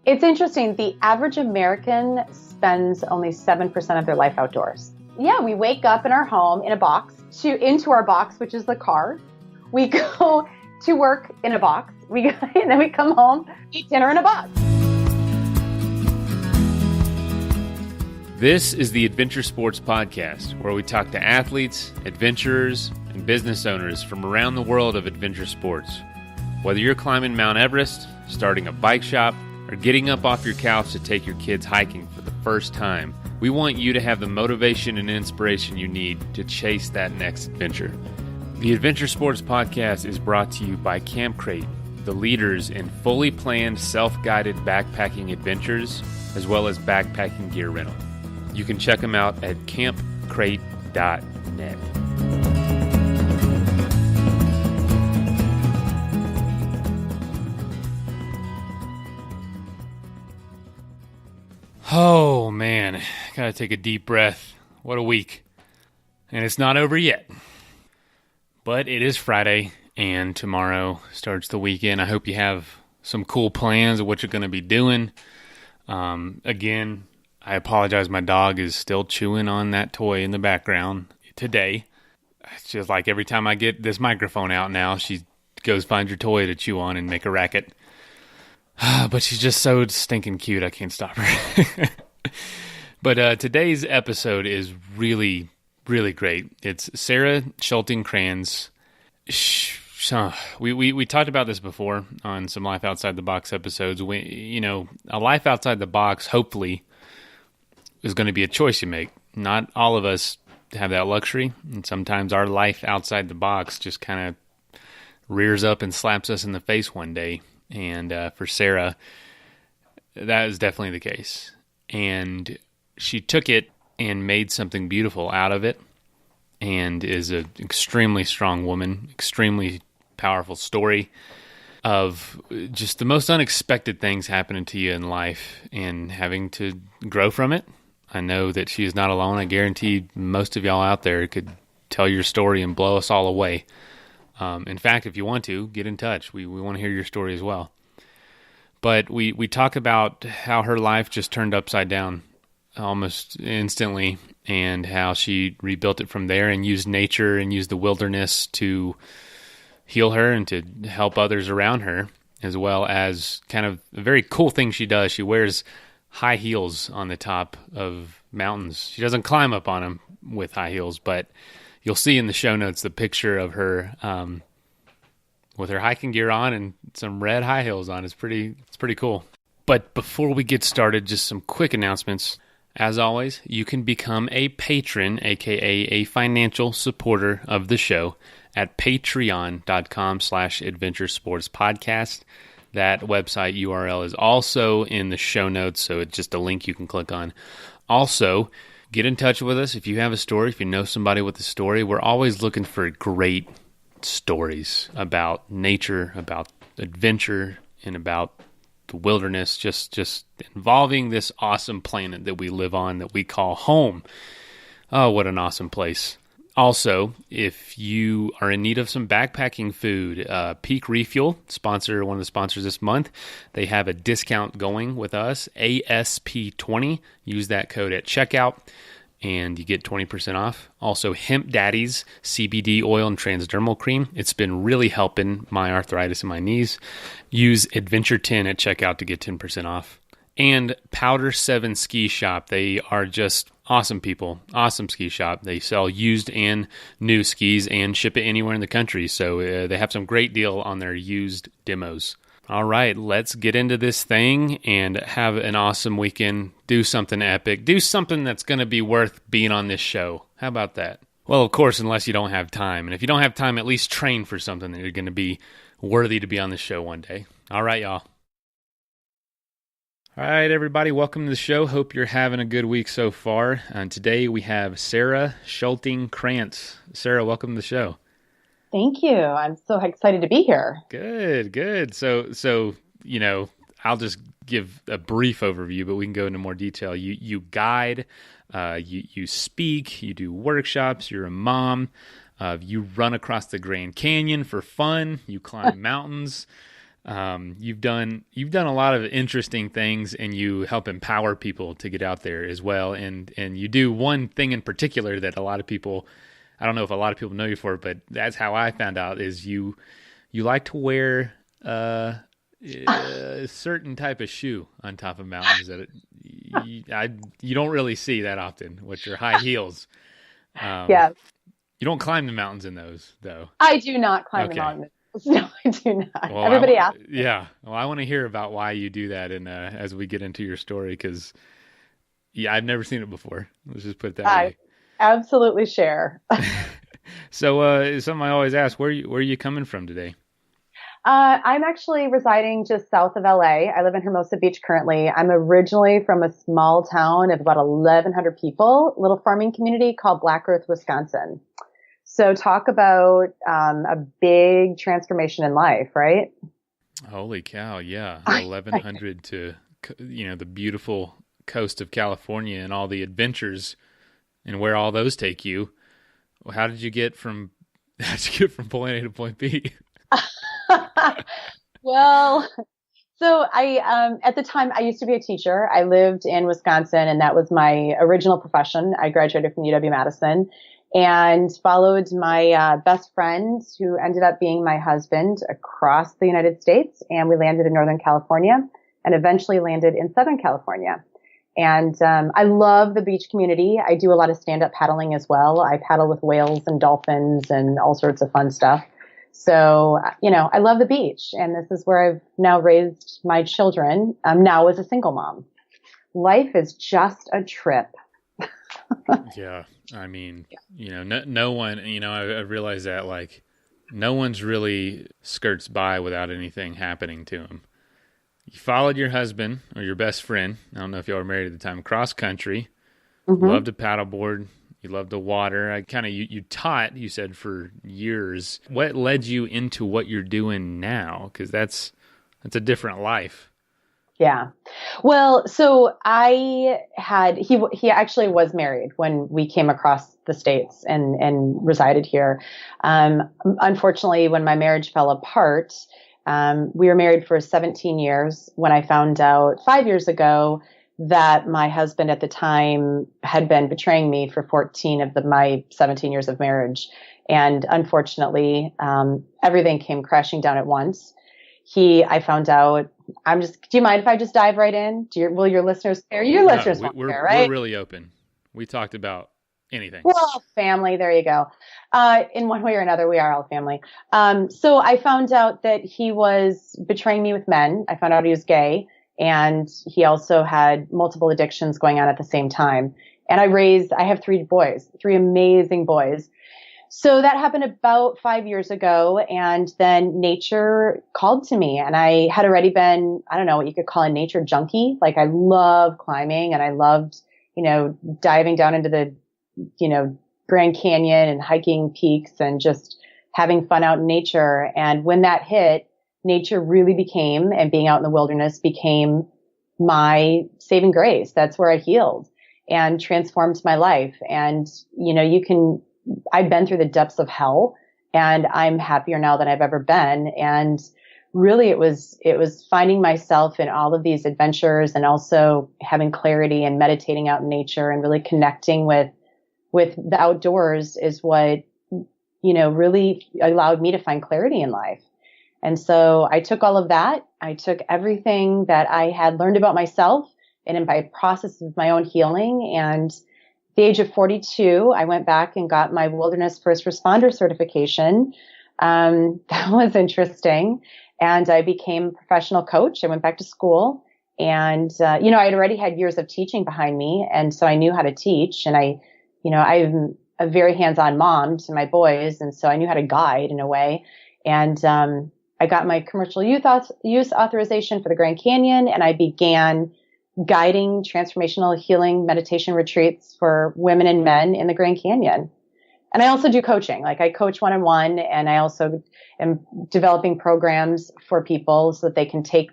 It's interesting. The average American spends only 7% of their life outdoors. Yeah, we wake up in our home in a box, into our box, which is the car. We go to work in a box. And then we come home, eat dinner in a box. This is the Adventure Sports Podcast, where we talk to athletes, adventurers, and business owners from around the world of adventure sports. Whether you're climbing Mount Everest, starting a bike shop, or getting up off your couch to take your kids hiking for the first time, we want you to have the motivation and inspiration you need to chase that next adventure. The Adventure Sports Podcast is brought to you by Camp Crate, the leaders in fully planned self-guided backpacking adventures, as well as backpacking gear rental. You can check them out at campcrate.net. Oh man, gotta take a deep breath. What a week. And it's not over yet. But it is Friday, and tomorrow starts the weekend. I hope you have some cool plans of what you're going to be doing. Again, I apologize. My dog is still chewing on that toy in the background today. It's just like every time I get this microphone out now, she goes find your toy to chew on and make a racket. But she's just so stinking cute, I can't stop her. But today's episode is really, really great. It's Sara Schulting-Kranz. We talked about this before on some Life Outside the Box episodes. A life outside the box, hopefully, is going to be a choice you make. Not all of us have that luxury, and sometimes our life outside the box just kind of rears up and slaps us in the face one day. And for Sara, that is definitely the case. And she took it and made something beautiful out of it, and is an extremely strong woman, extremely powerful story of just the most unexpected things happening to you in life and having to grow from it. I know that she is not alone. I guarantee most of y'all out there could tell your story and blow us all away. In fact, if you want to, get in touch. We want to hear your story as well. But we talk about how her life just turned upside down almost instantly, and how she rebuilt it from there and used nature and used the wilderness to heal her and to help others around her, as well as kind of a very cool thing she does. She wears high heels on the top of mountains. She doesn't climb up on them with high heels, but you'll see in the show notes the picture of her with her hiking gear on and some red high heels on. It's pretty cool. But before we get started, just some quick announcements. As always, you can become a patron, aka a financial supporter of the show, at patreon.com/adventuresportspodcast. That website URL is also in the show notes, so it's just a link you can click on. Also, get in touch with us if you have a story, if you know somebody with a story. We're always looking for great stories about nature, about adventure, and about the wilderness, just involving this awesome planet that we live on that we call home. Oh, what an awesome place. Also, if you are in need of some backpacking food, Peak Refuel, one of the sponsors this month, they have a discount going with us, ASP20. Use that code at checkout, and you get 20% off. Also, Hemp Daddy's CBD oil and transdermal cream. It's been really helping my arthritis in my knees. Use Adventure10 at checkout to get 10% off. And Powder 7 Ski Shop. They are just awesome people. Awesome ski shop. They sell used and new skis and ship it anywhere in the country. So they have some great deal on their used demos. All right, let's get into this thing and have an awesome weekend. Do something epic. Do something that's going to be worth being on this show. How about that? Well, of course, unless you don't have time. And if you don't have time, at least train for something that you're going to be worthy to be on the show one day. All right, y'all. All right, everybody, welcome to the show. Hope you're having a good week so far. And today we have Sara Schulting-Kranz. Sara, welcome to the show. Thank you. I'm so excited to be here. Good. So I'll just give a brief overview, but we can go into more detail. You guide, you speak, you do workshops, you're a mom, you run across the Grand Canyon for fun, you climb mountains. You've done a lot of interesting things, and you help empower people to get out there as well. And you do one thing in particular that a lot of people, I don't know if a lot of people know you for, but that's how I found out, is you like to wear a certain type of shoe on top of mountains that you don't really see that often, which are high heels. Yeah. You don't climb the mountains in those, though. I do not climb the mountains. No, I do not. Well, Everybody asks. Yeah. Well, I want to hear about why you do that, and as we get into your story, because I've never seen it before. Let's just put it that way. Absolutely share. So, something I always ask: where are you coming from today? I'm actually residing just south of LA. I live in Hermosa Beach currently. I'm originally from a small town of about 1,100 people, little farming community called Black Earth, Wisconsin. So talk about a big transformation in life, right? Holy cow, yeah. 1,100 to, the beautiful coast of California and all the adventures and where all those take you. How did you get from point A to point B? Well, so I, at the time I used to be a teacher. I lived in Wisconsin, and that was my original profession. I graduated from UW-Madison and followed my best friend, who ended up being my husband, across the United States. And we landed in Northern California and eventually landed in Southern California. And I love the beach community. I do a lot of stand-up paddling as well. I paddle with whales and dolphins and all sorts of fun stuff. So, I love the beach, and this is where I've now raised my children, now as a single mom. Life is just a trip. Yeah. I mean, no one, I realize that, like, no one's really skirts by without anything happening to them. You followed your husband or your best friend, I don't know if y'all were married at the time, cross country, loved to paddleboard, you loved the water. You taught, you said, for years. What led you into what you're doing now? Because that's a different life. Yeah. Well, so he actually was married when we came across the States and resided here. Unfortunately, when my marriage fell apart, we were married for 17 years when I found out 5 years ago that my husband at the time had been betraying me for 14 of my 17 years of marriage. And unfortunately, everything came crashing down at once. I found out, do you mind if I just dive right in? Will your listeners care? Your listeners won't care, right? We're really open. We talked about anything. We're all family. There you go. In one way or another, we are all family. So I found out that he was betraying me with men. I found out he was gay. And he also had multiple addictions going on at the same time. And I have 3 boys, 3 amazing boys. So that happened about 5 years ago. And then nature called to me, and I had already been, I don't know what you could call a nature junkie. Like, I love climbing, and I loved, diving down into the, Grand Canyon and hiking peaks and just having fun out in nature. And when that hit, nature really became, and being out in the wilderness became, my saving grace. That's where I healed and transformed my life. And, I've been through the depths of hell, and I'm happier now than I've ever been. And really it was finding myself in all of these adventures, and also having clarity and meditating out in nature and really connecting with the outdoors is what, really allowed me to find clarity in life. And so I took all of that. I took everything that I had learned about myself and in my process of my own healing. And at the age of 42, I went back and got my wilderness first responder certification. That was interesting. And I became a professional coach. I went back to school, and, I had already had years of teaching behind me. And so I knew how to teach, and I'm a very hands-on mom to my boys. And so I knew how to guide in a way. And, I got my commercial use authorization for the Grand Canyon, and I began guiding transformational healing meditation retreats for women and men in the Grand Canyon. And I also do coaching. Like, I coach one-on-one, and I also am developing programs for people so that they can take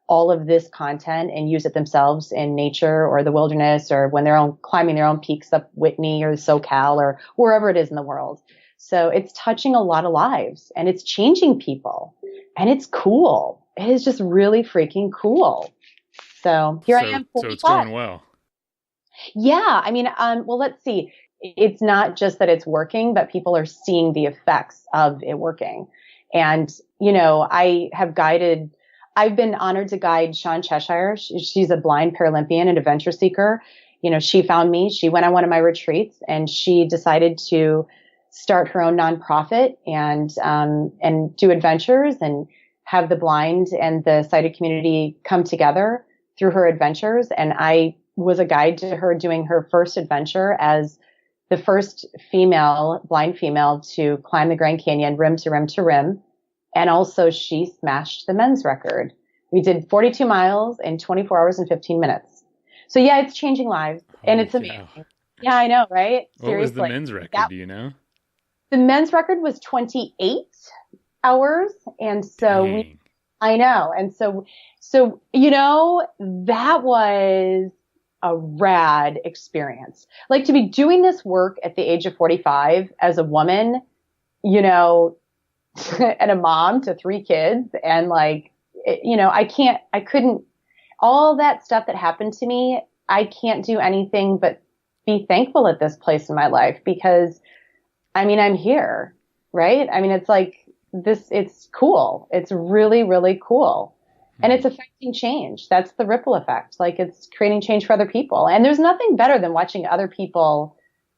all of this content and use it themselves in nature or the wilderness, or when they're climbing their own peaks up Whitney or SoCal or wherever it is in the world. So it's touching a lot of lives, and it's changing people. and it's cool. It is just really freaking cool. So here I am, So it's 45. going well. Yeah, I mean, well, let's see. It's not just that it's working, but people are seeing the effects of it working. And, I've been honored to guide Shawn Cheshire. She's a blind Paralympian and adventure seeker. She found me. She went on one of my retreats and she decided to start her own nonprofit and do adventures and have the blind and the sighted community come together through her adventures. And I was a guide to her doing her first adventure as the first blind female to climb the Grand Canyon rim to rim to rim. And also she smashed the men's record. We did 42 miles in 24 hours and 15 minutes. So yeah, it's changing lives and it's amazing. Cow. Yeah, I know, right? What Seriously. Was the men's record? Do you know? The men's record was 28 hours. And so I know. And so, that was a rad experience. Like to be doing this work at the age of 45 as a woman, and a mom to 3 kids and all that stuff that happened to me, I can't do anything but be thankful at this place in my life because I'm here, right? It's like this, it's cool. It's really, really cool. And it's affecting change. That's the ripple effect. Like it's creating change for other people. And there's nothing better than watching other people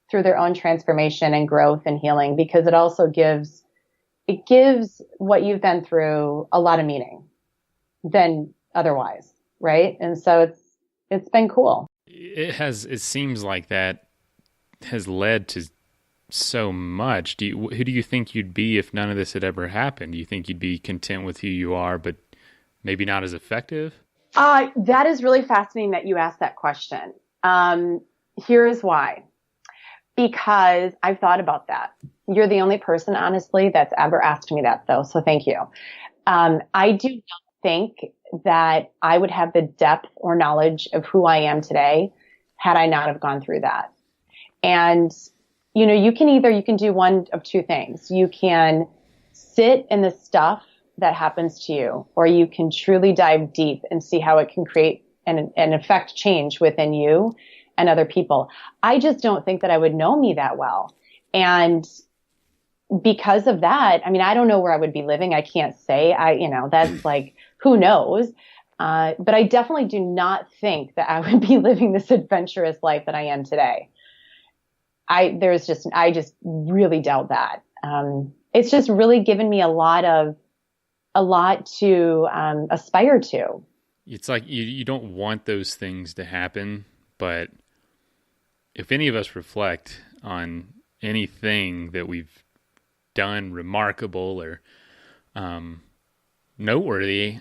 through their own transformation and growth and healing because it also gives what you've been through a lot of meaning than otherwise. Right. And so it's been cool. It seems like that has led to so much. Who do you think you'd be if none of this had ever happened? Do you think you'd be content with who you are, but maybe not as effective? That is really fascinating that you asked that question. Here is why. Because I've thought about that. You're the only person, honestly, that's ever asked me that, though. So thank you. I do not think that I would have the depth or knowledge of who I am today had I not have gone through that. And, you can do one of two things. You can sit in the stuff that happens to you, or you can truly dive deep and see how it can create and affect change within you and other people. I just don't think that I would know me that well. And because of that, I don't know where I would be living. I can't say. That's like, who knows? But I definitely do not think that I would be living this adventurous life that I am today. I just really doubt that. It's just really given me a lot to aspire to. It's like you don't want those things to happen, but if any of us reflect on anything that we've done remarkable or noteworthy,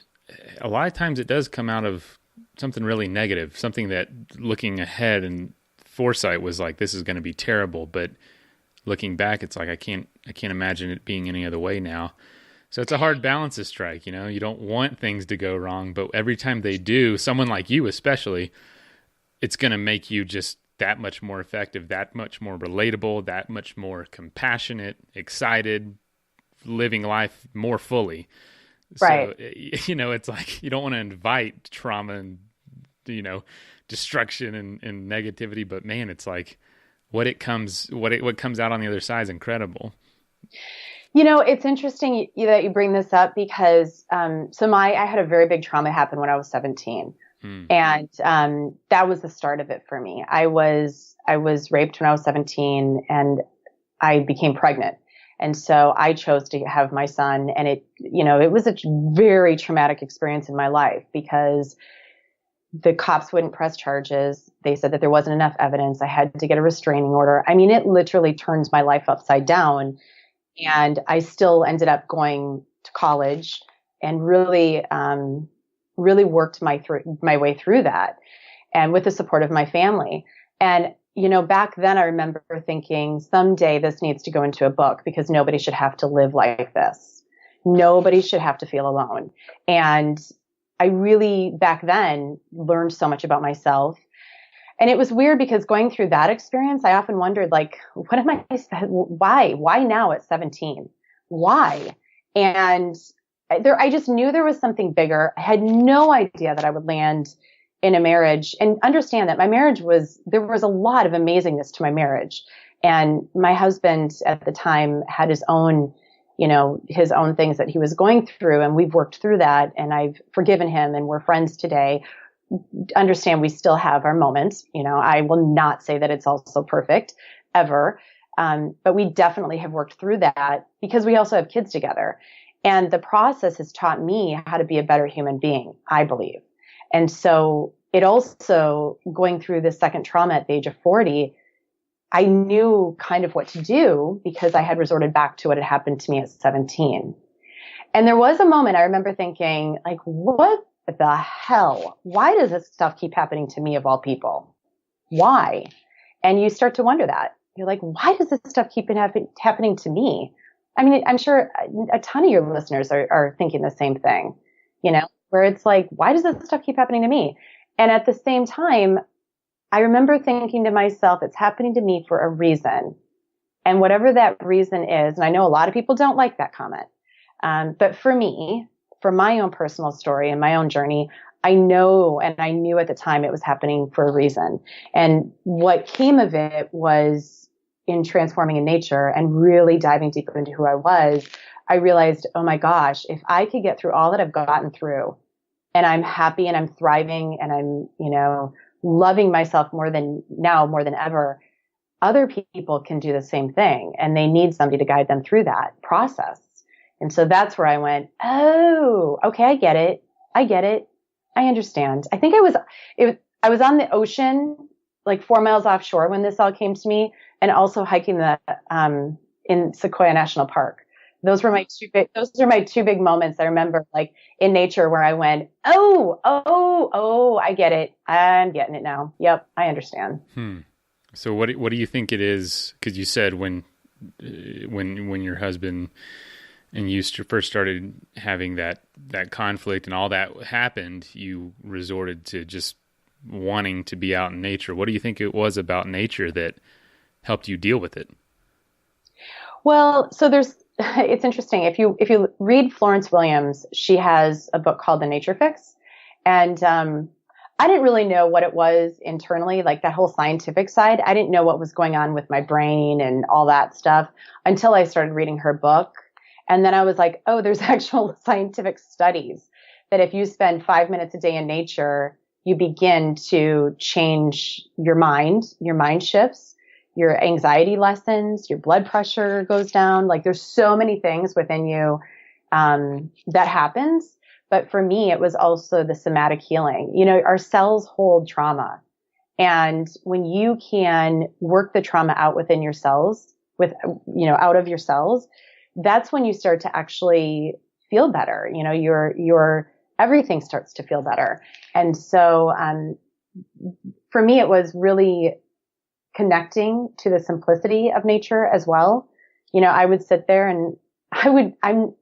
a lot of times it does come out of something really negative, something that looking ahead and foresight was like, this is going to be terrible, but looking back, it's like, I can't imagine it being any other way now. So it's a hard balance to strike, you don't want things to go wrong, but every time they do, someone like you especially, it's going to make you just that much more effective, that much more relatable, that much more compassionate, excited, living life more fully. Right. So, it's like you don't want to invite trauma and, destruction and negativity, but man, it's like what comes out on the other side is incredible. It's interesting that you bring this up because, I had a very big trauma happen when I was 17. And, that was the start of it for me. I was raped when I was 17 and I became pregnant. And so I chose to have my son, and it was a very traumatic experience in my life because the cops wouldn't press charges. They said that there wasn't enough evidence. I had to get a restraining order. It literally turns my life upside down. And I still ended up going to college and really worked my way through that, and with the support of my family. And, back then I remember thinking someday this needs to go into a book because nobody should have to live like this. Nobody should have to feel alone. And I really back then learned so much about myself. And it was weird because going through that experience, I often wondered, like, what am I, why now at 17? Why? And I just knew there was something bigger. I had no idea that I would land in a marriage, and understand that there was a lot of amazingness to my marriage. And my husband at the time had his own things that he was going through, and we've worked through that, and I've forgiven him, and we're friends today. Understand we still have our moments. I will not say that it's also perfect ever. But we definitely have worked through that because we also have kids together. And the process has taught me how to be a better human being, I believe. And so it also, going through this second trauma at the age of 40, I knew kind of what to do because I had resorted back to what had happened to me at 17. And there was a moment I remember thinking, like, what the hell? Why does this stuff keep happening to me of all people? Why? And you start to wonder that. You're like, why does this stuff keep happening to me? I mean, I'm sure a ton of your listeners are thinking the same thing, where it's like, why does this stuff keep happening to me? And at the same time, I remember thinking to myself, it's happening to me for a reason. And whatever that reason is, and I know a lot of people don't like that comment. But for me, for my own personal story and my own journey, I know, and I knew at the time it was happening for a reason. And what came of it was, in transforming in nature and really diving deeper into who I was, I realized, oh my gosh, if I could get through all that I've gotten through, and I'm happy and I'm thriving and I'm, loving myself more than ever, other people can do the same thing, and they need somebody to guide them through that process. And so that's where I went, oh, okay, I get it. I understand. I think I was on the ocean, like 4 miles offshore when this all came to me, and also hiking in Sequoia National Park. Those are my two big moments I remember, like in nature, where I went, oh, I get it. I'm getting it now. Yep. I understand. So what do you think it is? Cause you said when your husband and you first started having that conflict and all that happened, you resorted to just wanting to be out in nature. What do you think it was about nature that helped you deal with it? Well, so it's interesting. If you read Florence Williams, she has a book called The Nature Fix. And, I didn't really know what it was internally, like that whole scientific side. I didn't know what was going on with my brain and all that stuff until I started reading her book. And then I was like, oh, there's actual scientific studies that if you spend 5 minutes a day in nature, you begin to change your mind shifts, your anxiety lessens, your blood pressure goes down. Like there's so many things within you, that happens. But for me, it was also the somatic healing. Our cells hold trauma. And when you can work the trauma out within your cells, out of your cells, that's when you start to actually feel better. Your everything starts to feel better. And so, for me, it was really connecting to the simplicity of nature as well. I would sit there and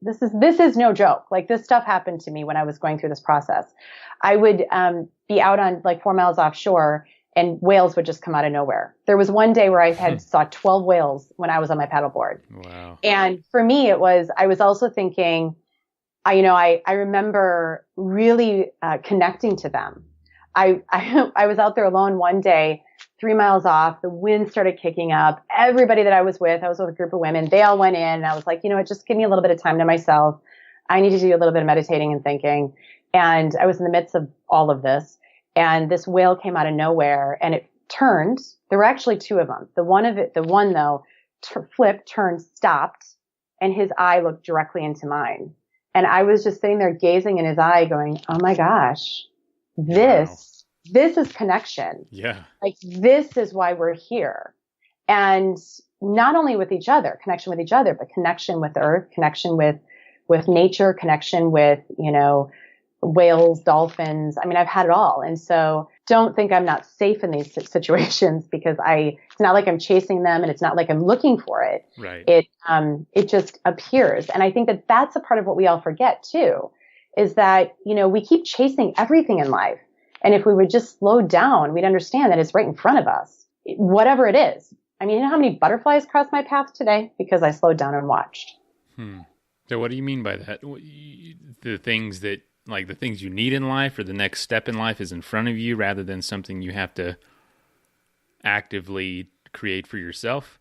this is no joke. Like this stuff happened to me when I was going through this process. I would, be out on like 4 miles offshore, and whales would just come out of nowhere. There was one day where I saw 12 whales when I was on my paddleboard. Wow. And for me, I was also thinking, I remember really, connecting to them. I was out there alone one day, 3 miles off, the wind started kicking up. Everybody that I was with a group of women, they all went in, and I was like, just give me a little bit of time to myself. I need to do a little bit of meditating and thinking. And I was in the midst of all of this, and this whale came out of nowhere, and it turned. There were actually two of them. The one though, flipped, turned, stopped, and his eye looked directly into mine. And I was just sitting there gazing in his eye going, oh my gosh, this is connection. Yeah. Like this is why we're here. And not only with each other, connection with each other, but connection with the earth, connection with nature, connection with, whales, dolphins. I mean, I've had it all. And so don't think I'm not safe in these situations, because it's not like I'm chasing them, and it's not like I'm looking for it. Right. It just appears. And I think that that's a part of what we all forget too, is that, we keep chasing everything in life. And if we would just slow down, we'd understand that it's right in front of us, whatever it is. I mean, how many butterflies crossed my path today because I slowed down and watched? So what do you mean by that? The things that, like the things you need in life or the next step in life is in front of you rather than something you have to actively create for yourself?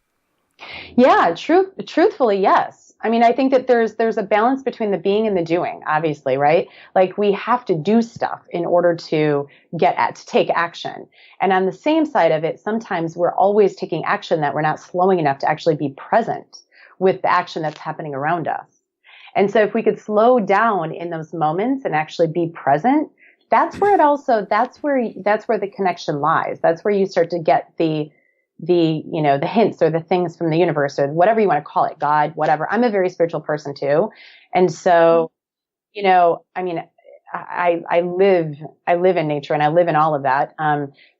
Yeah, truthfully, yes. I mean, I think that there's a balance between the being and the doing, obviously, right? Like we have to do stuff in order to to take action. And on the same side of it, sometimes we're always taking action that we're not slowing enough to actually be present with the action that's happening around us. And so if we could slow down in those moments and actually be present, that's where the connection lies. That's where you start to get the hints or the things from the universe or whatever you want to call it, God, whatever. I'm a very spiritual person too. And so, I mean, I live in nature and I live in all of that.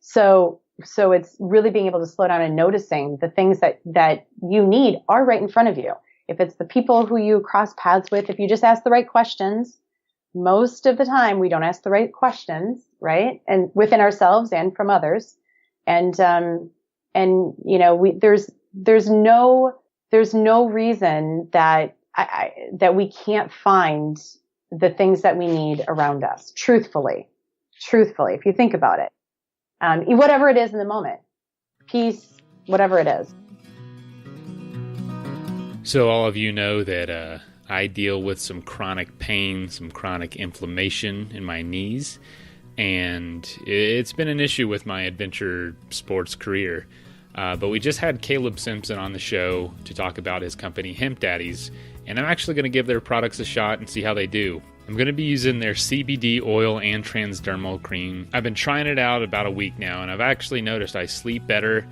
So it's really being able to slow down and noticing the things that you need are right in front of you. If it's the people who you cross paths with, if you just ask the right questions, most of the time we don't ask the right questions, right? And within ourselves and from others. And there's no reason that that we can't find the things that we need around us. Truthfully, if you think about it, whatever it is in the moment, peace, whatever it is. So all of you know that I deal with some chronic pain, some chronic inflammation in my knees, and it's been an issue with my adventure sports career. But we just had Caleb Simpson on the show to talk about his company, Hemp Daddies, and I'm actually going to give their products a shot and see how they do. I'm going to be using their CBD oil and transdermal cream. I've been trying it out about a week now, and I've actually noticed I sleep better.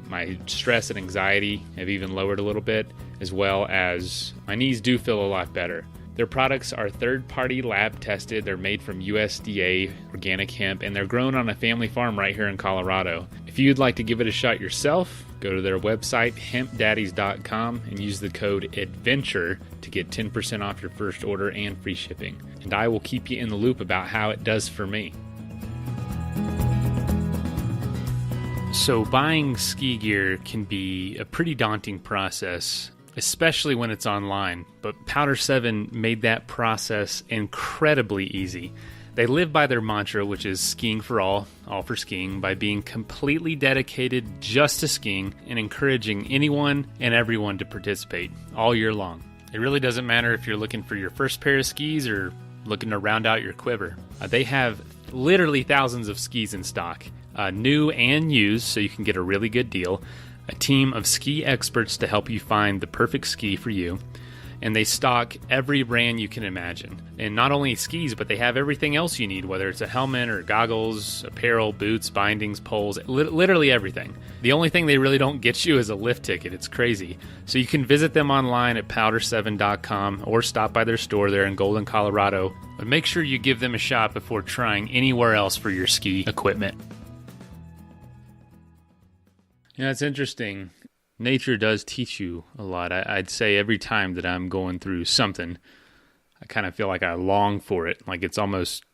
My stress and anxiety have even lowered a little bit, as well as my knees do feel a lot better. Their products are third-party lab tested. They're made from USDA organic hemp, and they're grown on a family farm right here in Colorado. If you'd like to give it a shot yourself, go to their website, hempdaddies.com, and use the code ADVENTURE to get 10% off your first order and free shipping. And I will keep you in the loop about how it does for me. So buying ski gear can be a pretty daunting process, especially when it's online, but Powder 7 made that process incredibly easy. They live by their mantra, which is skiing for all for skiing, by being completely dedicated just to skiing and encouraging anyone and everyone to participate all year long. It really doesn't matter if you're looking for your first pair of skis or looking to round out your quiver. They have literally thousands of skis in stock, new and used, so you can get a really good deal. A team of ski experts to help you find the perfect ski for you. And they stock every brand you can imagine. And not only skis, but they have everything else you need, whether it's a helmet or goggles, apparel, boots, bindings, poles, literally everything. The only thing they really don't get you is a lift ticket. It's crazy. So you can visit them online at powder7.com or stop by their store there in Golden, Colorado. But make sure you give them a shot before trying anywhere else for your ski equipment. Yeah, it's interesting. Nature does teach you a lot. I'd say every time that I'm going through something, I kind of feel like I long for it. Like it's almost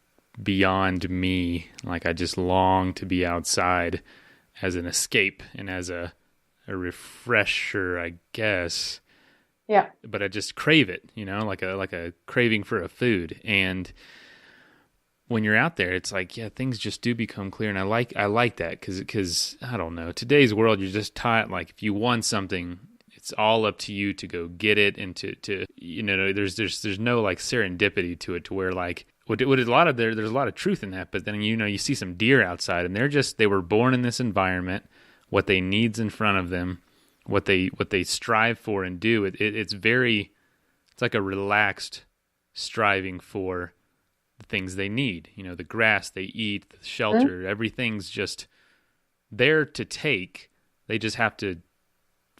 beyond me. Like I just long to be outside as an escape and as a refresher, I guess. Yeah. But I just crave it, like a craving for a food. And when you're out there, it's like, yeah, things just do become clear. And I like that because I don't know, today's world, you're just taught, like, if you want something, it's all up to you to go get it. And to there's no like serendipity to it, to where like, there's a lot of truth in that. But then, you see some deer outside and they were born in this environment, what they need's in front of them, what they strive for and do. It's like a relaxed striving for the things they need, the grass they eat, the shelter, everything's just there to take. They just have to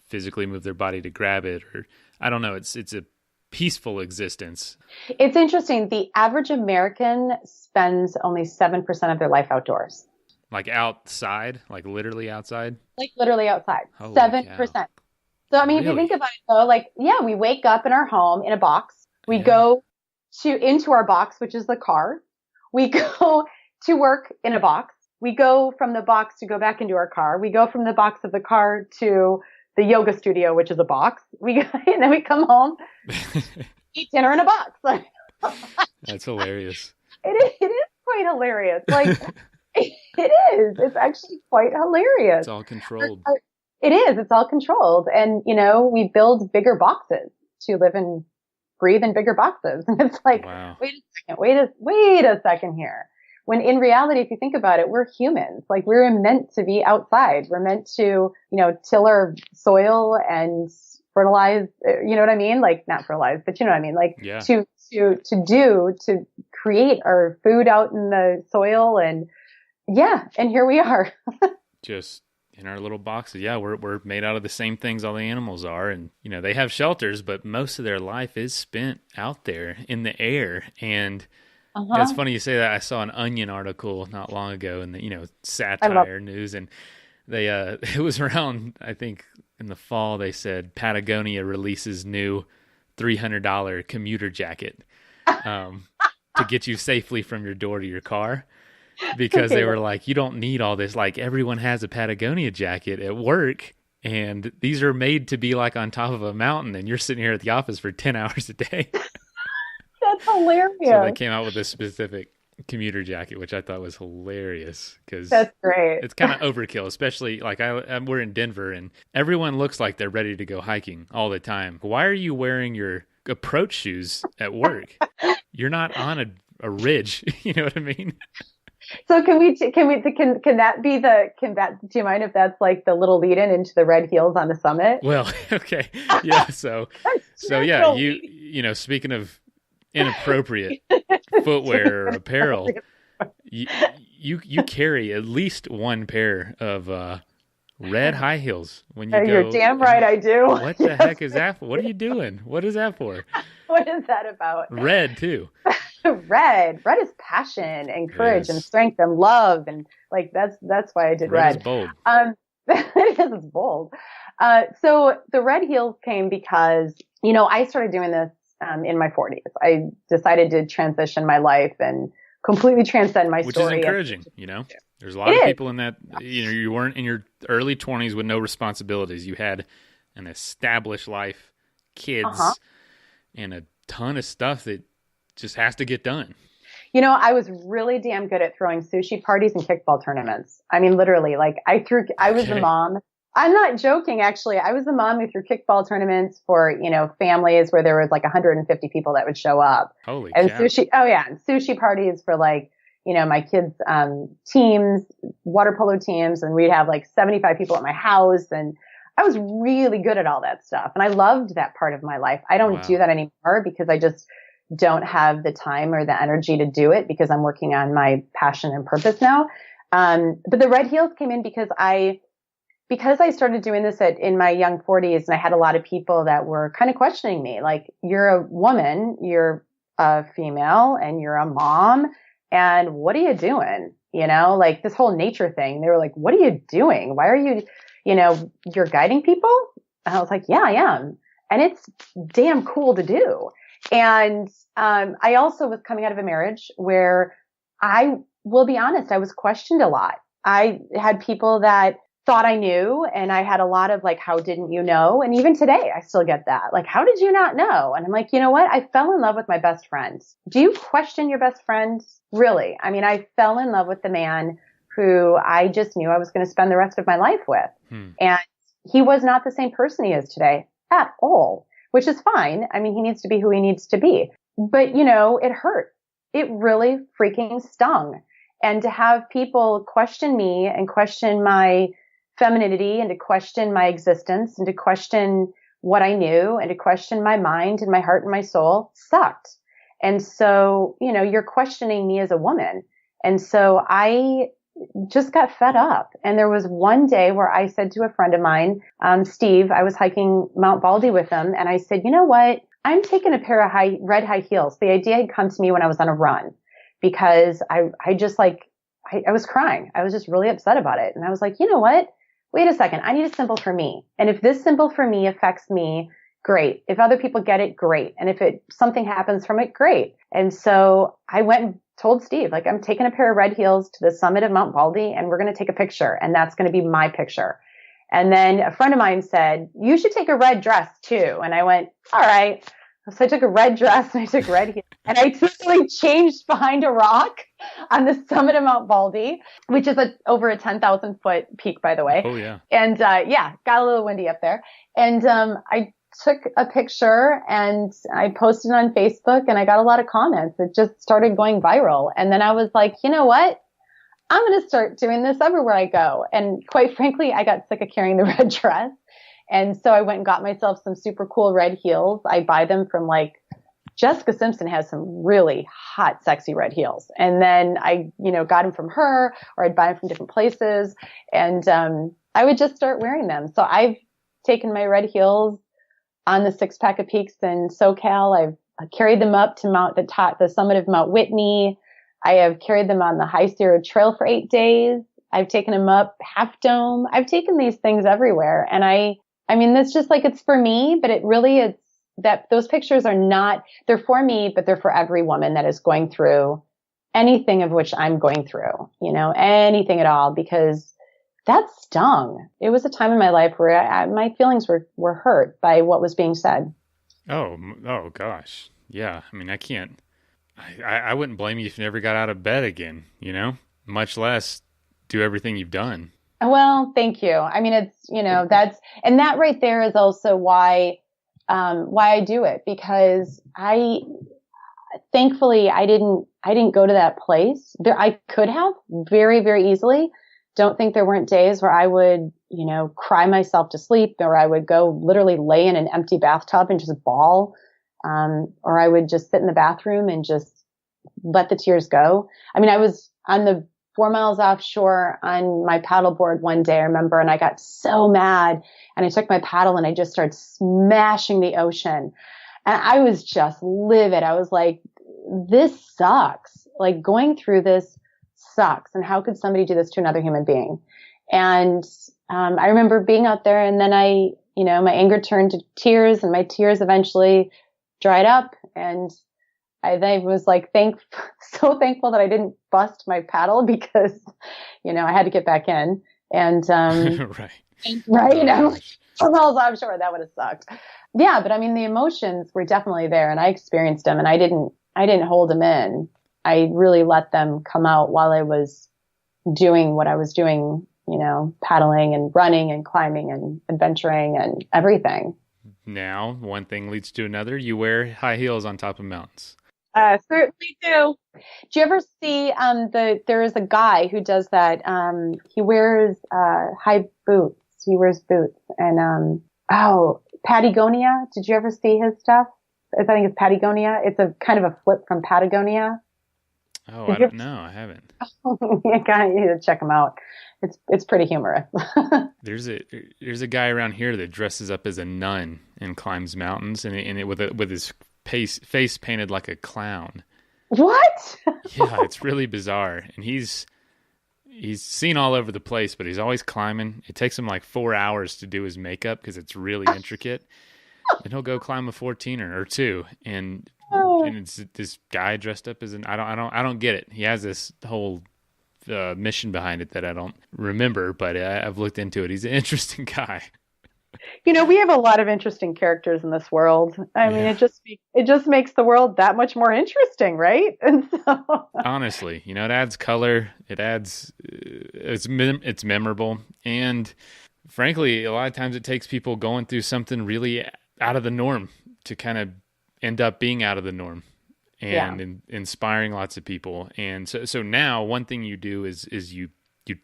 physically move their body to grab it, or I don't know. It's a peaceful existence. It's interesting. The average American spends only 7% of their life outdoors. Like outside, like literally outside? Like literally outside. Holy 7%. cow. So, I mean, Really? if you think about it though, like, yeah, we wake up in our home in a box. We go into our box, which is the car. We go to work in a box. We go from the box to go back into our car. We go from the box of the car to the yoga studio, which is a box. And then we come home, eat dinner in a box. That's hilarious. It is quite hilarious. Like, it is. It's actually quite hilarious. It's all controlled. It is. It's all controlled. And, we build bigger boxes to live and breathe in bigger boxes. And it's like, wow. wait a second here. When in reality, if you think about it, we're humans. Like, we're meant to be outside. We're meant to, till our soil and fertilize, you know what I mean? Like, not fertilize, but you know what I mean? Like, yeah. to create our food out in the soil. And here we are. Just in our little boxes. Yeah, we're made out of the same things all the animals are. And, they have shelters, but most of their life is spent out there in the air. And it's funny you say that. I saw an Onion article not long ago in the, satire news. And they, it was around, I think in the fall, they said Patagonia releases new $300 commuter jacket to get you safely from your door to your car. Because they were like, you don't need all this. Like, everyone has a Patagonia jacket at work, and these are made to be like on top of a mountain, and you're sitting here at the office for 10 hours a day. That's hilarious. So they came out with this specific commuter jacket, which I thought was hilarious because that's great. It's kind of overkill, especially like we're in Denver, and everyone looks like they're ready to go hiking all the time. Why are you wearing your approach shoes at work? You're not on a ridge. You know what I mean? So can that be do you mind if that's like the little lead in into the red heels on the summit? Well, okay. Yeah. So yeah, speaking of inappropriate footwear or apparel, you carry at least one pair of red high heels when you go. You're damn right I do. What the heck is that for? What are you doing? What is that for? What is that about? Red too. Red is passion and courage and strength and love, and like that's why I did red. Is bold. It's bold. So the red heels came because I started doing this in my 40s. I decided to transition my life and completely transcend my story. Which is encouraging. There's a lot of people in that. You weren't in your early 20s with no responsibilities. You had an established life, kids, and a ton of stuff that just has to get done. I was really damn good at throwing sushi parties and kickball tournaments. I mean, literally, like I was the mom. I'm not joking, actually. I was the mom who threw kickball tournaments for, families where there was like 150 people that would show up. Holy and cow. Sushi. Oh yeah. And sushi parties for like, my kids' teams, water polo teams. And we'd have like 75 people at my house. And I was really good at all that stuff. And I loved that part of my life. I don't do that anymore because I just don't have the time or the energy to do it because I'm working on my passion and purpose now. But the red heels came in because I started doing this in my young 40s, and I had a lot of people that were kind of questioning me. Like, you're a woman, you're a female, and you're a mom, and what are you doing? Like this whole nature thing. They were like, what are you doing? Why are you, you're guiding people? And I was like, yeah, I am. And it's damn cool to do. And I also was coming out of a marriage where I will be honest, I was questioned a lot. I had people that thought I knew, and I had a lot of like, how didn't you know? And even today, I still get that. Like, how did you not know? And I'm like, you know what? I fell in love with my best friend. Do you question your best friend? Really? I mean, I fell in love with the man who I just knew I was going to spend the rest of my life with. And he was not the same person he is today at all, which is fine. I mean, he needs to be who he needs to be. But, it hurt. It really freaking stung. And to have people question me and question my femininity and to question my existence and to question what I knew and to question my mind and my heart and my soul sucked. And so, you're questioning me as a woman. And so I just got fed up. And there was one day where I said to a friend of mine, Steve, I was hiking Mount Baldy with him. And I said, you know what? I'm taking a pair of red high heels. The idea had come to me when I was on a run because I was crying. I was just really upset about it. And I was like, you know what? Wait a second. I need a symbol for me. And if this symbol for me affects me, great. If other people get it, great. And if something happens from it, great. And so I went and told Steve, like, I'm taking a pair of red heels to the summit of Mount Baldy and we're going to take a picture. And that's going to be my picture. And then a friend of mine said, you should take a red dress too. And I went, all right. So I took a red dress and I took red heels and I totally changed behind a rock on the summit of Mount Baldy, which is over a 10,000 foot peak, by the way. Oh yeah. And, got a little windy up there. And, I took a picture and I posted it on Facebook and I got a lot of comments. It just started going viral. And then I was like, you know what? I'm going to start doing this everywhere I go. And quite frankly, I got sick of carrying the red dress. And so I went and got myself some super cool red heels. I buy them from Jessica Simpson has some really hot, sexy red heels. And then I, got them from her, or I'd buy them from different places. And, I would just start wearing them. So I've taken my red heels on the 6-pack of peaks in SoCal. I've carried them up to the summit of Mount Whitney. I have carried them on the High Sierra Trail for 8 days. I've taken them up Half Dome. I've taken these things everywhere. And I mean, that's just it's for me, but it's that those pictures they're for me, but they're for every woman that is going through anything of which I'm going through, anything at all, because that stung. It was a time in my life where my feelings were hurt by what was being said. Oh gosh. Yeah. I mean, I wouldn't blame you if you never got out of bed again, much less do everything you've done. Well, thank you. I mean, it's, and that right there is also why I do it, because thankfully I didn't go to that place. I could have very, very easily. Don't think there weren't days where I would, cry myself to sleep, or I would go literally lay in an empty bathtub and just bawl. Or I would just sit in the bathroom and just let the tears go. I mean, I was on the 4 miles offshore on my paddleboard one day, I remember, and I got so mad and I took my paddle and I just started smashing the ocean. And I was just livid. I was like, this sucks. Going through this sucks. And how could somebody do this to another human being? And, I remember being out there, and then my anger turned to tears, and my tears eventually dried up. And I was so thankful that I didn't bust my paddle, because, I had to get back in. And, right. Right. 4 miles offshore, that would have sucked. Yeah. But I mean, the emotions were definitely there, and I experienced them, and I didn't hold them in. I really let them come out while I was doing what I was doing, paddling and running and climbing and adventuring and everything. Now, one thing leads to another. You wear high heels on top of mountains. Certainly do. Do you ever see, there is a guy who does that. He wears, high boots. He wears boots, and, Patagonia. Did you ever see his stuff? I think it's Patagonia. It's a kind of a flip from Patagonia. Oh, I don't know. I haven't. You need to check him out. It's pretty humorous. There's a guy around here that dresses up as a nun and climbs mountains, and with his face painted like a clown. What? Yeah, it's really bizarre. And he's seen all over the place, but he's always climbing. It takes him 4 hours to do his makeup because it's really intricate. Then he'll go climb a 14er or 2, and it's this guy dressed up as I don't get it. He has this whole mission behind it that I don't remember, but I've looked into it. He's an interesting guy. We have a lot of interesting characters in this world. I mean, it just makes the world that much more interesting, right? And so, honestly, it adds color. It adds it's memorable, and frankly, a lot of times it takes people going through something really out of the norm to kind of end up being out of the norm and inspiring lots of people. And so now one thing you do is you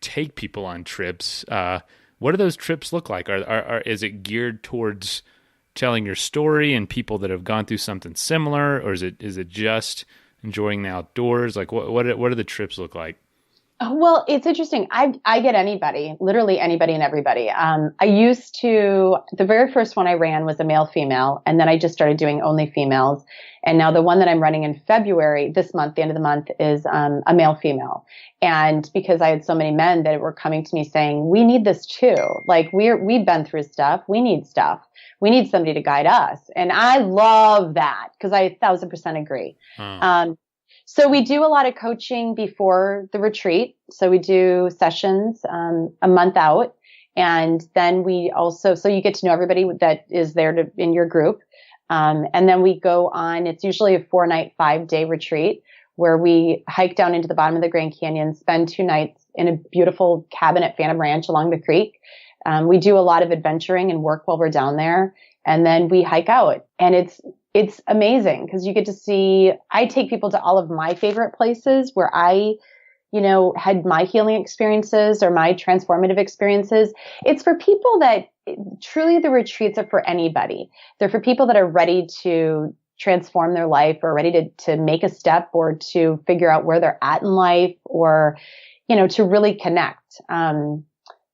take people on trips. What do those trips look like? Is it geared towards telling your story and people that have gone through something similar, or is it just enjoying the outdoors? What do the trips look like? Well, it's interesting. I get anybody, literally anybody and everybody. The very first one I ran was a male female, and then I just started doing only females. And now the one that I'm running in February, this month, the end of the month, is a male female. And because I had so many men that were coming to me saying, we need this too. We've been through stuff. We need stuff. We need somebody to guide us. And I love that, because I 1,000% agree. So we do a lot of coaching before the retreat. So we do sessions a month out, And then we also, so you get to know everybody that is there in your group. And then we go on, it's usually a 4-night, 5-day retreat where we hike down into the bottom of the Grand Canyon, spend 2 nights in a beautiful cabin at Phantom Ranch along the creek. We do a lot of adventuring and work while we're down there. And then we hike out, and it's amazing because you get to see, I take people to all of my favorite places where I, had my healing experiences or my transformative experiences. It's for people that truly, the retreats are for anybody. They're for people that are ready to transform their life or ready to make a step or to figure out where they're at in life or, to really connect,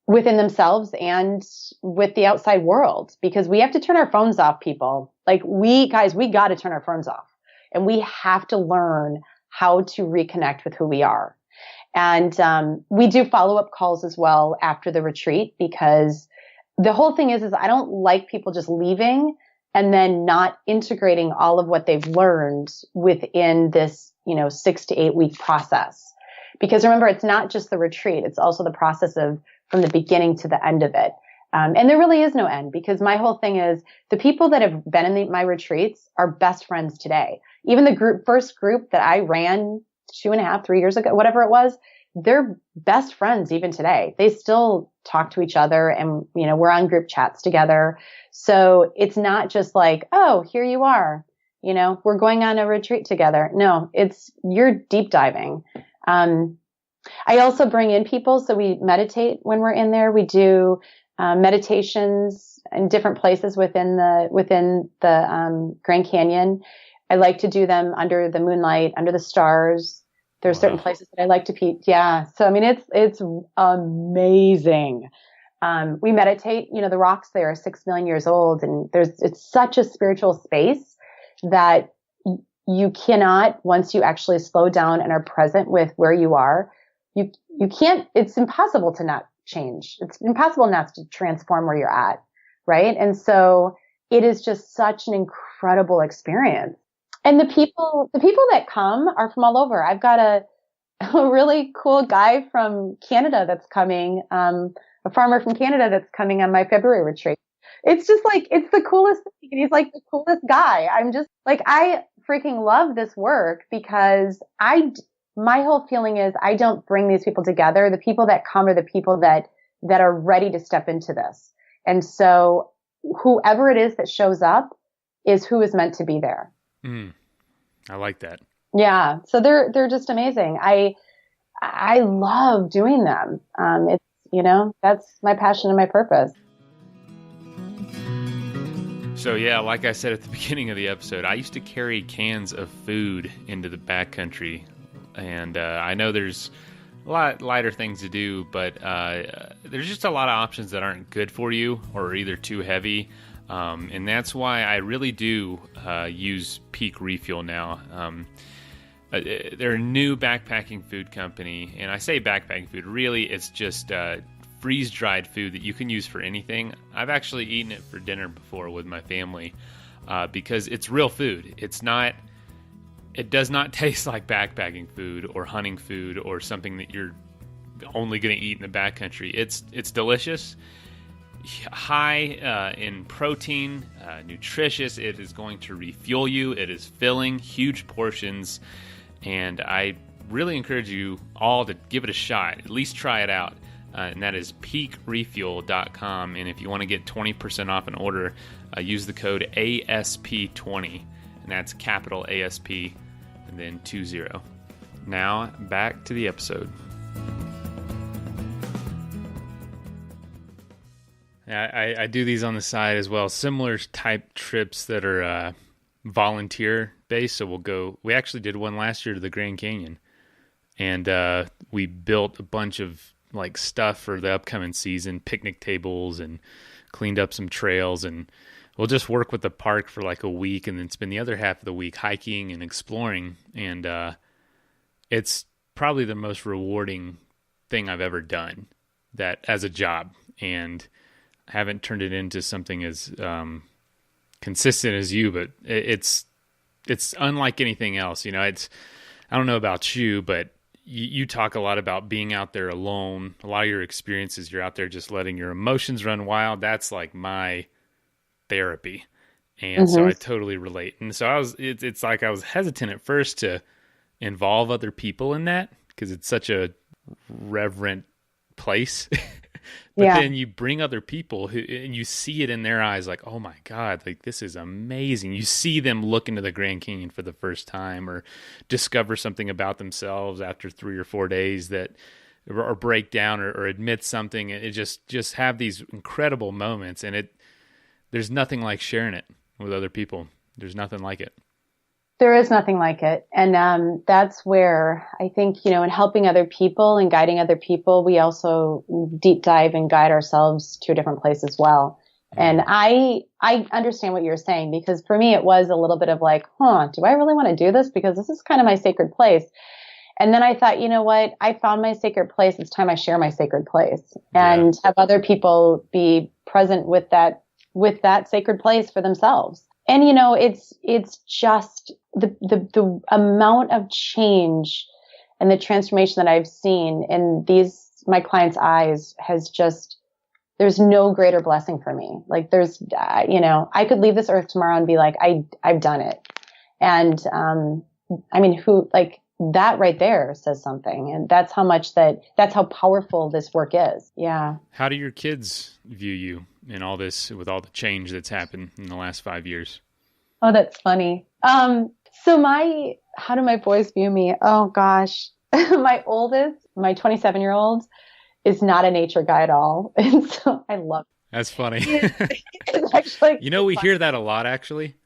within themselves and with the outside world, because we have to turn our phones off, people. Like we got to turn our phones off, and we have to learn how to reconnect with who we are. And we do follow-up calls as well after the retreat, because the whole thing is I don't like people just leaving and then not integrating all of what they've learned within this, 6 to 8 week process. Because remember, it's not just the retreat. It's also the process of from the beginning to the end of it. And there really is no end, because my whole thing is the people that have been in my retreats are best friends today. Even the first group that I ran 2.5, 3 years ago, whatever it was, they're best friends even today. They still talk to each other, and, we're on group chats together. So it's not just like, oh, here you are, we're going on a retreat together. No, you're deep diving. I also bring in people. So we meditate when we're in there. We do meditations in different places within the Grand Canyon. I like to do them under the moonlight, under the stars. There's certain places that I like to be. Yeah. So, I mean, it's amazing. We meditate, the rocks there are 6 million years old, and it's such a spiritual space that you cannot, once you actually slow down and are present with where you are, you can't, it's impossible to not change. It's impossible not to transform where you're at. Right. And so it is just such an incredible experience. And the people that come are from all over. I've got a really cool guy from Canada that's coming, a farmer from Canada that's coming on my February retreat. It's just like, it's the coolest thing. And he's like the coolest guy. I'm just like, I freaking love this work because my whole feeling is I don't bring these people together. The people that come are the people that are ready to step into this. And so whoever it is that shows up is who is meant to be there. I like that. Yeah. So they're just amazing. I love doing them. It's, that's my passion and my purpose. So yeah, like I said at the beginning of the episode, I used to carry cans of food into the backcountry. And I know there's a lot lighter things to do, but there's just a lot of options that aren't good for you or are either too heavy. And that's why I really do use Peak Refuel now. They're a new backpacking food company. And I say backpacking food, really it's just freeze-dried food that you can use for anything. I've actually eaten it for dinner before with my family because it's real food. It does not taste like backpacking food or hunting food or something that you're only going to eat in the backcountry. It's delicious, high in protein, nutritious. It is going to refuel you. It is filling, huge portions, and I really encourage you all to give it a shot. At least try it out, and that is peakrefuel.com. And if you want to get 20% off an order, use the code ASP20, and that's capital ASP and then 20. Now, back to the episode. I do these on the side as well. Similar type trips that are volunteer based. So we actually did one last year to the Grand Canyon, and we built a bunch of like stuff for the upcoming season, picnic tables, and cleaned up some trails, and we'll just work with the park for like a week and then spend the other half of the week hiking and exploring. And it's probably the most rewarding thing I've ever done that as a job. And I haven't turned it into something as consistent as you, but it's unlike anything else. I don't know about you, but you talk a lot about being out there alone. A lot of your experiences, you're out there just letting your emotions run wild. That's like my therapy. And so I totally relate. And so it's like I was hesitant at first to involve other people in that because it's such a reverent place. But then you bring other people and you see it in their eyes like, oh my God, like this is amazing. You see them look into the Grand Canyon for the first time or discover something about themselves after 3 or 4 days that or break down or admit something. It just have these incredible moments, and there's nothing like sharing it with other people. There's nothing like it. There is nothing like it. And that's where I think, in helping other people and guiding other people, we also deep dive and guide ourselves to a different place as well. And I understand what you're saying, because for me, it was a little bit of like, do I really want to do this? Because this is kind of my sacred place. And then I thought, you know what? I found my sacred place. It's time I share my sacred place and have other people be present with that sacred place for themselves. And, it's just the amount of change and the transformation that I've seen in my clients' eyes there's no greater blessing for me. Like I could leave this earth tomorrow and be like, I've done it. And, that right there says something. And that's how powerful this work is. Yeah. How do your kids view you in all this, with all the change that's happened in the last 5 years? Oh, that's funny. So how do my boys view me? Oh gosh. My oldest, my 27-year-old is not a nature guy at all. And so I love it. That's funny. It's actually, we hear that a lot, actually.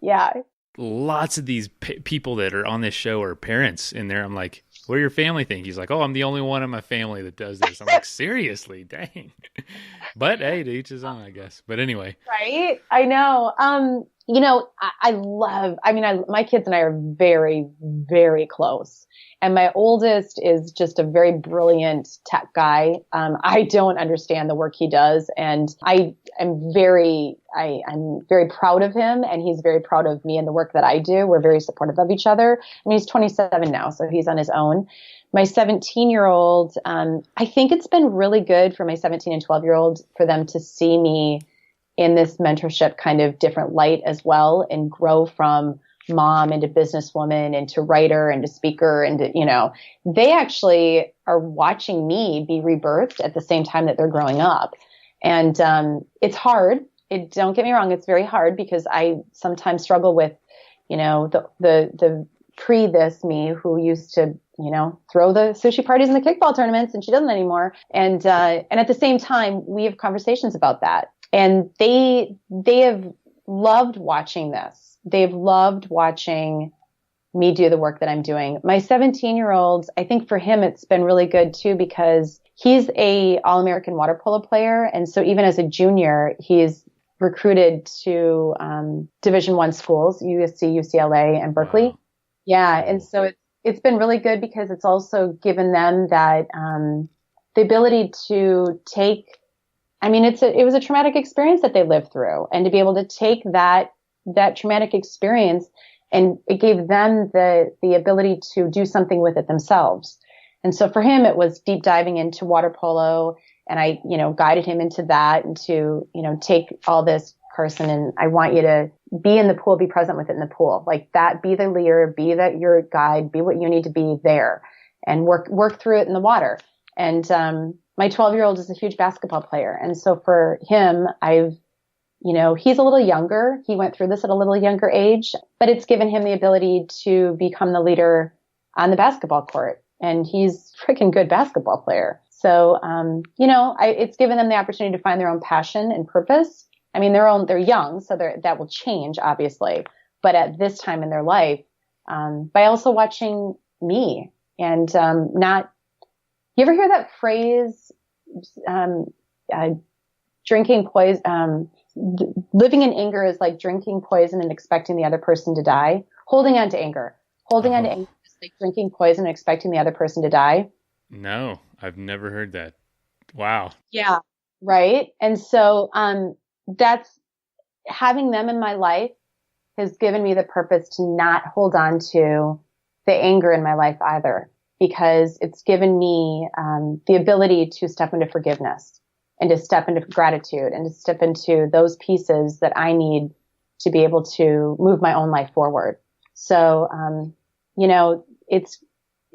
Yeah. Lots of these people that are on this show are parents in there. I'm like, what do your family think? He's like, oh, I'm the only one in my family that does this. I'm like, seriously, dang. But hey, to each his own, I guess. But anyway. Right. I know. My kids and I are very, very close. And my oldest is just a very brilliant tech guy. I don't understand the work he does. And I'm very proud of him, and he's very proud of me and the work that I do. We're very supportive of each other. I mean, he's 27 now, so he's on his own. My 17-year-old, I think it's been really good for my 17 and 12-year-old for them to see me in this mentorship kind of different light as well, and grow from mom into businesswoman into writer into speaker. And, they actually are watching me be rebirthed at the same time that they're growing up. And it's hard. Don't get me wrong. It's very hard because I sometimes struggle with, the pre this me who used to, throw the sushi parties and the kickball tournaments, and she doesn't anymore. And at the same time, we have conversations about that. And they have loved watching this. They've loved watching me do the work that I'm doing. My 17-year-old, I think for him, it's been really good too, because he's a All-American water polo player. And so even as a junior, he's recruited to Division I schools, USC, UCLA, and Berkeley. Wow. Yeah. And so it's been really good because it's also given them that the ability to take, it was a traumatic experience that they lived through, and to be able to take that traumatic experience, and it gave them the ability to do something with it themselves. And so for him, it was deep diving into water polo, and I, guided him into that, and to, take all this, Carson, and I want you to be in the pool, be present with it in the pool, like that, be the leader, be that your guide, be what you need to be there, and work through it in the water. And, my 12-year-old is a huge basketball player. And so for him, he's a little younger. He went through this at a little younger age, but it's given him the ability to become the leader on the basketball court. And he's a freaking good basketball player. So, it's given them the opportunity to find their own passion and purpose. I mean, they're young, so that will change, obviously. But at this time in their life, by also watching me and, you ever hear that phrase, drinking poison, living in anger is like drinking poison and expecting the other person to die? Holding on to anger is like drinking poison and expecting the other person to die. No, I've never heard that. Wow. Yeah. Right. And so, that's having them in my life has given me the purpose to not hold on to the anger in my life either. because it's given me the ability to step into forgiveness and to step into gratitude and to step into those pieces that I need to be able to move my own life forward. So,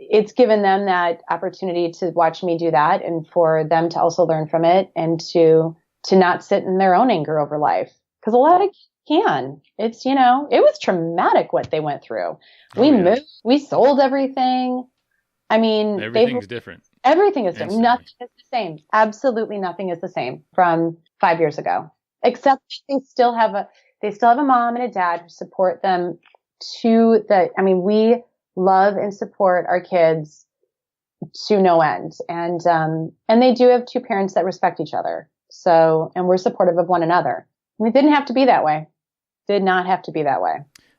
it's given them that opportunity to watch me do that and for them to also learn from it and to not sit in their own anger over life. Because a lot of can. It's, it was traumatic what they went through. We moved, we sold everything. I mean, everything's different. Everything is different. Nothing is the same. Absolutely nothing is the same from 5 years ago, except they still have a mom and a dad who support them we love and support our kids to no end. And they do have two parents that respect each other. So, and we're supportive of one another. And it didn't have to be that way. Did not have to be that way.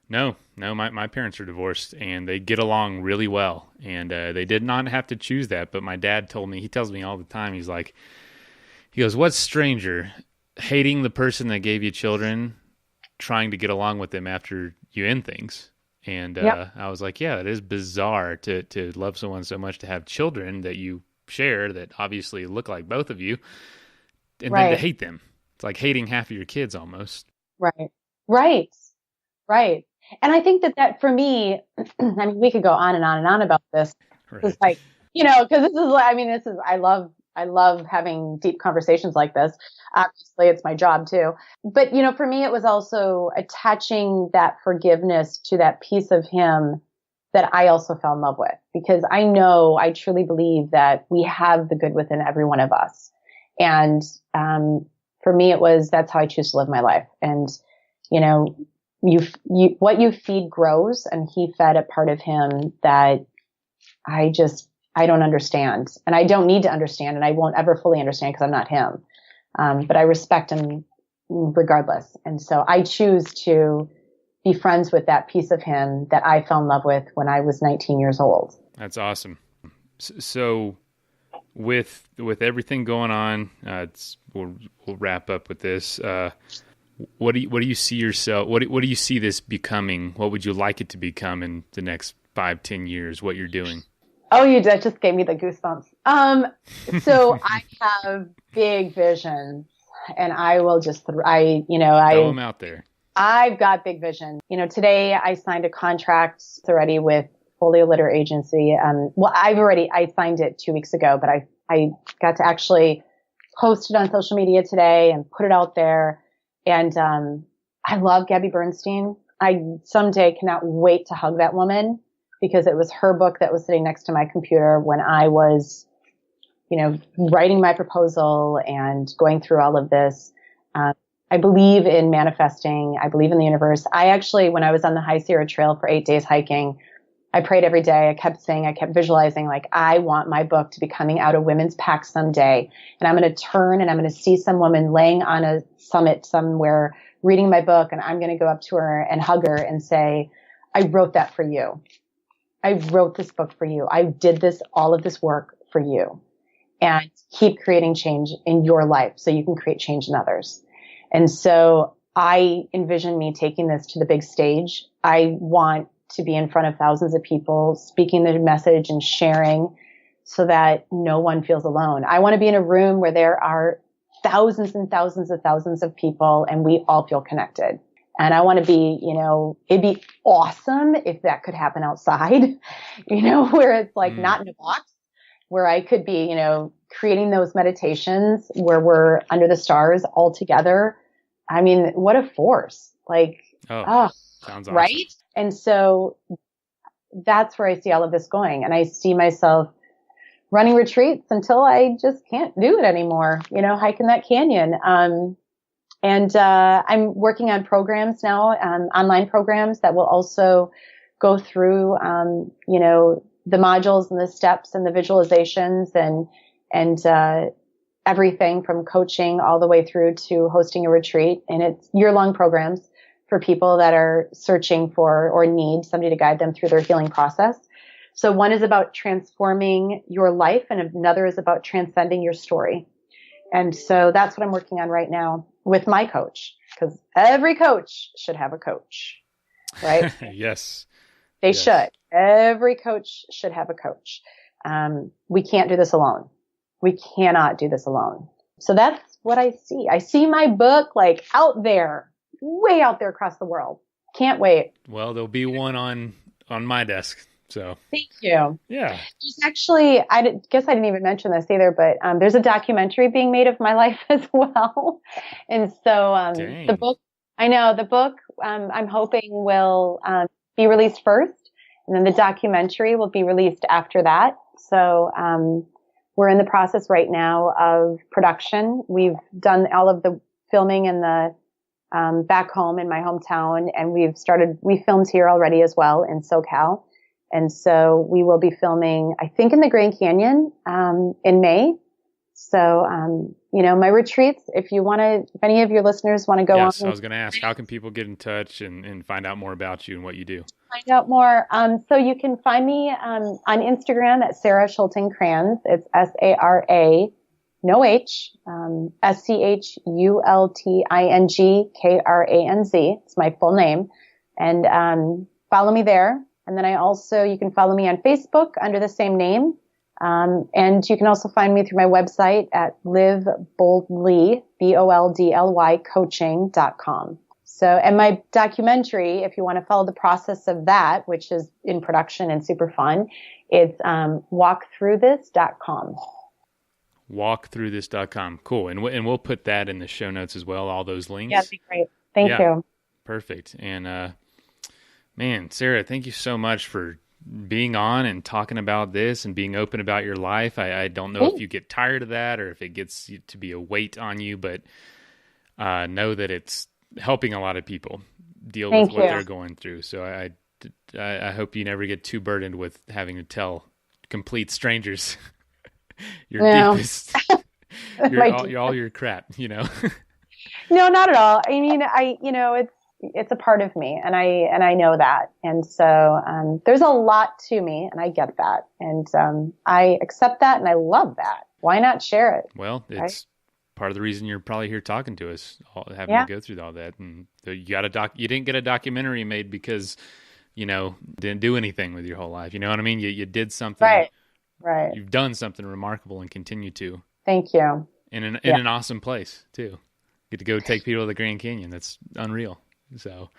No, my parents are divorced and they get along really well. And they did not have to choose that. But my dad he tells me all the time, he goes, what's stranger, hating the person that gave you children, trying to get along with them after you end things? And I was like, yeah, it is bizarre to love someone so much, to have children that you share that obviously look like both of you, and then to hate them. It's like hating half of your kids almost. Right. And I think that for me, I mean, we could go on and on and on about this. Right. It's like, because I love having deep conversations like this. Obviously, it's my job too. But, for me, it was also attaching that forgiveness to that piece of him that I also fell in love with, because I truly believe that we have the good within every one of us. And for me, that's how I choose to live my life. And, what you feed grows, and he fed a part of him that I don't understand, and I don't need to understand, and I won't ever fully understand because I'm not him. But I respect him regardless. And so I choose to be friends with that piece of him that I fell in love with when I was 19 years old. That's awesome. So with everything going on, we'll wrap up with this. What do you see yourself? What do you see this becoming? What would you like it to become in the next 5-10 years? What you're doing? Oh, that just gave me the goosebumps. So I have big visions, and I will just throw them out there. I've got big vision. Today I signed a contract already with Folio Litter Agency. I signed it 2 weeks ago, but I got to actually post it on social media today and put it out there. And I love Gabby Bernstein. I someday cannot wait to hug that woman, because it was her book that was sitting next to my computer when I was, writing my proposal and going through all of this. I believe in manifesting. I believe in the universe. When I was on the High Sierra Trail for 8 days hiking, I prayed every day. I kept visualizing, like, I want my book to be coming out of women's packs someday. And I'm going to turn and I'm going to see some woman laying on a summit somewhere reading my book. And I'm going to go up to her and hug her and say, I wrote that for you. I wrote this book for you. I did all of this work for you, and keep creating change in your life so you can create change in others. And so I envision me taking this to the big stage. I want to be in front of thousands of people, speaking the message and sharing, so that no one feels alone. I want to be in a room where there are thousands and thousands and thousands of people, and we all feel connected. And I want to be, it'd be awesome if that could happen outside, where it's like not in a box, where I could be, creating those meditations where we're under the stars all together. I mean, what a force. Like, sounds awesome. Right? And so that's where I see all of this going. And I see myself running retreats until I just can't do it anymore, hiking that canyon. And I'm working on programs now, online programs that will also go through, the modules and the steps and the visualizations and everything from coaching all the way through to hosting a retreat. And it's year-long programs for people that are searching for or need somebody to guide them through their healing process. So one is about transforming your life, and another is about transcending your story. And so that's what I'm working on right now with my coach, because every coach should have a coach, right? Yes. They should. Every coach should have a coach. We can't do this alone. We cannot do this alone. So that's what I see. I see my book like out there, way out there across the world. Can't wait. Well, there'll be one on my desk. So thank you. Yeah. There's actually, guess I didn't even mention this either, but there's a documentary being made of my life as well. And so the book, I'm hoping will be released first, and then the documentary will be released after that. So we're in the process right now of production. We've done all of the filming in the back home in my hometown, and we filmed here already as well in SoCal. And so we will be filming, I think, in the Grand Canyon in May. So, my retreats, if any of your listeners want to go on. Yes, I was going to ask, how can people get in touch and find out more about you and what you do? Find out more. So you can find me on Instagram at Sara Schulting-Kranz. It's Sara, no H, Schultingkranz. It's my full name. And follow me there. And then you can follow me on Facebook under the same name. And you can also find me through my website at liveboldly, BOLDLY coaching.com. So, and my documentary, if you want to follow the process of that, which is in production and super fun, it's walkthroughthis.com. Walkthroughthis.com. Cool. And we'll put that in the show notes as well, all those links. Yeah, that'd be great. Thank you. Perfect. And, man, Sara, thank you so much for being on and talking about this and being open about your life. I don't know if you get tired of that or if it gets to be a weight on you, but know that it's helping a lot of people deal with what they're going through. So I hope you never get too burdened with having to tell complete strangers your deepest, all your crap, No, not at all. I mean, it's a part of me, and I know that. And so, there's a lot to me, and I get that. And, I accept that, and I love that. Why not share it? Well, it's part of the reason you're probably here talking to us, having to go through all that. And you didn't get a documentary made because, didn't do anything with your whole life. You know what I mean? You did something. Right. You've done something remarkable and continue to. Thank you. In an awesome place too. Get to go take people to the Grand Canyon. That's unreal. So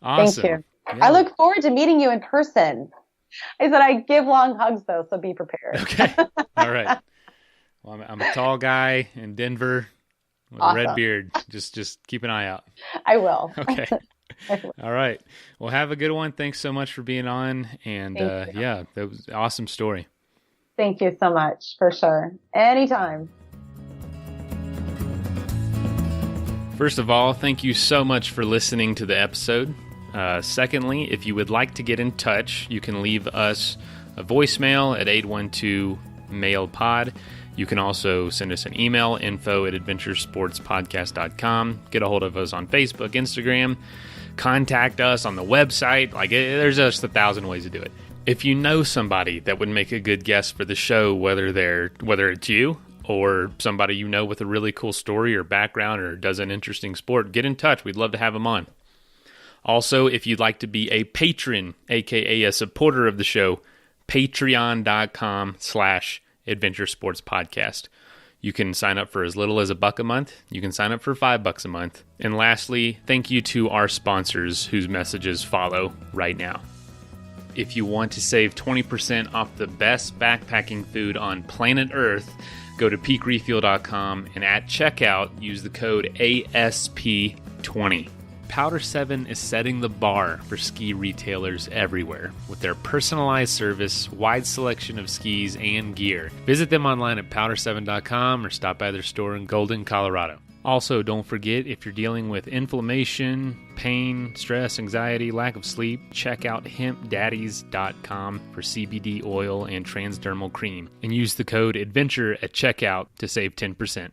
awesome. Thank you. Yeah. I look forward to meeting you in person. I said I give long hugs though, so be prepared. Okay. All right. Well, I'm a tall guy in Denver with a red beard. Just keep an eye out. I will. Okay. All right. Well, have a good one. Thanks so much for being on. And that was an awesome story. Thank you so much, for sure. Anytime. First of all, thank you so much for listening to the episode. Secondly, if you would like to get in touch, you can leave us a voicemail at 812-MAIL-POD. You can also send us an email, info@adventuresportspodcast.com. Get a hold of us on Facebook, Instagram. Contact us on the website. There's just 1,000 ways to do it. If you know somebody that would make a good guest for the show, whether it's you or somebody you know with a really cool story or background or does an interesting sport, get in touch. We'd love to have them on. Also, if you'd like to be a patron, aka a supporter of the show, patreon.com/Adventure Sports Podcast. You can sign up for as little as $1 a month. You can sign up for $5 a month. And lastly, thank you to our sponsors whose messages follow right now. If you want to save 20% off the best backpacking food on planet Earth, go to peakrefuel.com and at checkout, use the code ASP20. Powder 7 is setting the bar for ski retailers everywhere with their personalized service, wide selection of skis and gear. Visit them online at powder7.com or stop by their store in Golden, Colorado. Also, don't forget, if you're dealing with inflammation, pain, stress, anxiety, lack of sleep, check out hempdaddies.com for CBD oil and transdermal cream and use the code ADVENTURE at checkout to save 10%.